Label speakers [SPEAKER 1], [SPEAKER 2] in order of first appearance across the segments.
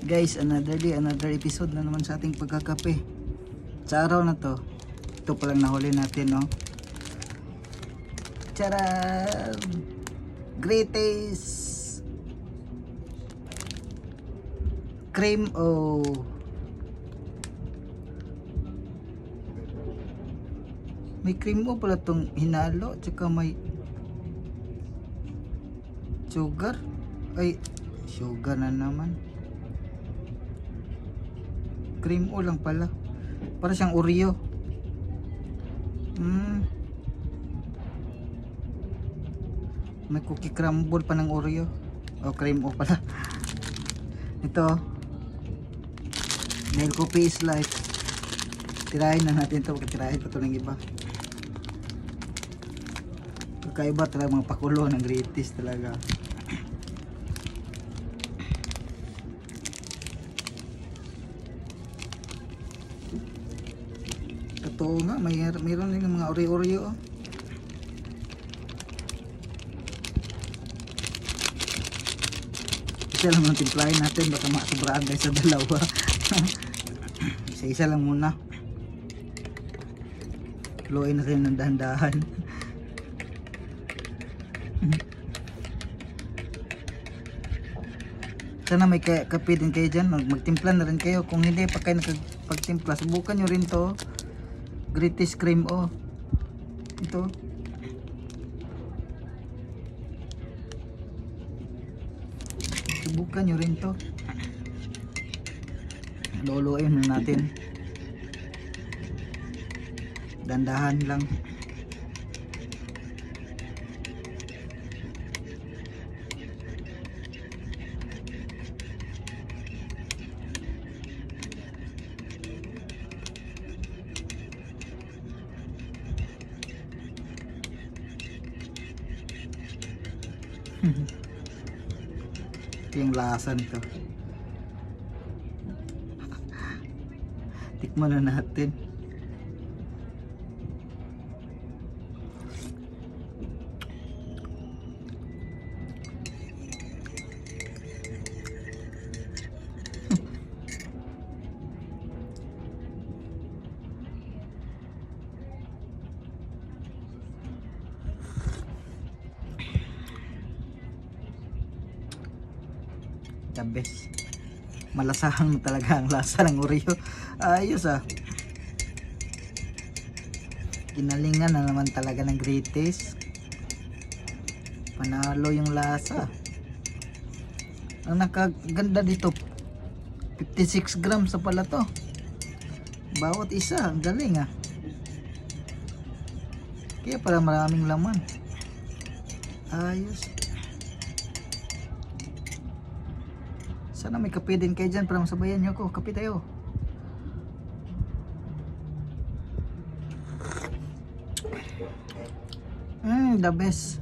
[SPEAKER 1] Guys, another day, another episode na naman sa ating pagkakape. Sa araw na to, ito palang nahuli natin, no? Tara! Greatest cream o may cream o pala tong hinalo, tsaka may sugar. Ay, sugar na naman. Cream o lang pala. Para siyang Oreo. May cookie crumble pa ng Oreo. O, cream o pala. Ito. Dahil coffee is life. Tirahin na natin ito. Tirahin pa ito ng iba. Kakaiba talaga mga pakulo ng greatest talaga. Totoo nga, mayroon din mga Oreo. Oh. Isa lang ang timplahin natin, baka masubraan tayo sa dalawa. Isa-isa lang muna. Luoy natin ng dahan-dahan. Sana may kape din kayo dyan, magtimpla na rin kayo. Kung hindi pa kayo nakapagtimpla, subukan nyo rin to. Greatest cream o. Ito. Subukan nyo rin to. Luluin na natin. Dandahan lang. Ito yung lasa nito. Tikman na natin. The best. Malasahan mo talaga ang lasa ng Oreo. Ayos ah. Kinalingan na naman talaga ng greatest. Panalo yung lasa. Ang nakaganda dito, 56 grams sa pala to. Bawat isa, ang galing ah. Kaya pala maraming laman. Ayos. Sana may kape din kayo dyan para masabayan nyo ako. Kape tayo. The best.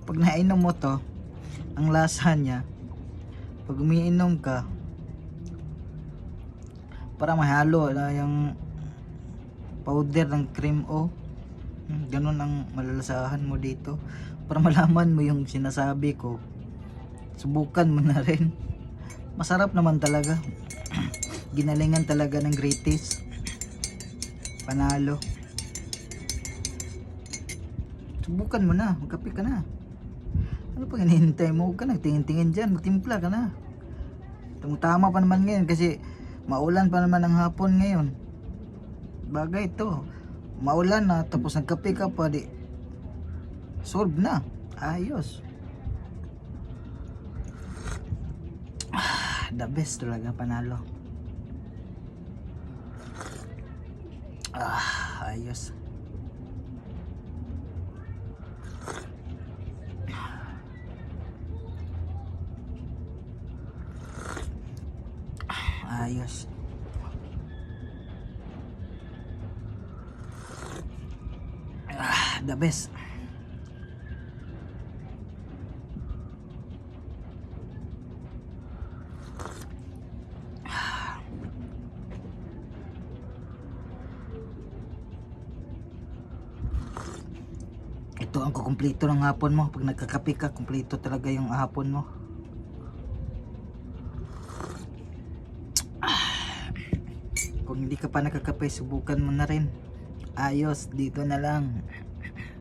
[SPEAKER 1] Pag nainom mo to, ang lasa niya, pag umiinom ka, para mahalo na yung powder ng cream o. Ganun ang malalasahan mo dito. Para malaman mo yung sinasabi ko, subukan mo na rin. Masarap naman talaga. Ginalingan talaga ng greatest. Panalo. Subukan mo na, magkape ka na. Ano pang hinihintay mo? Huwag ka nagtingin-tingin dyan, magtimpla ka na. Tama pa naman ngayon kasi maulan pa naman ang hapon ngayon. Bagay ito, maulan na tapos nagkape ka pa, di solve na. Ayos. The best talaga, panalo. Ayos. Ayos. The best. Ito Ito ang kukumpleto ng hapon mo. Pag nagkakape ka, kumpleto talaga yung hapon mo. Kung hindi ka pa nakakape, subukan mo na rin. Ayos, dito na lang.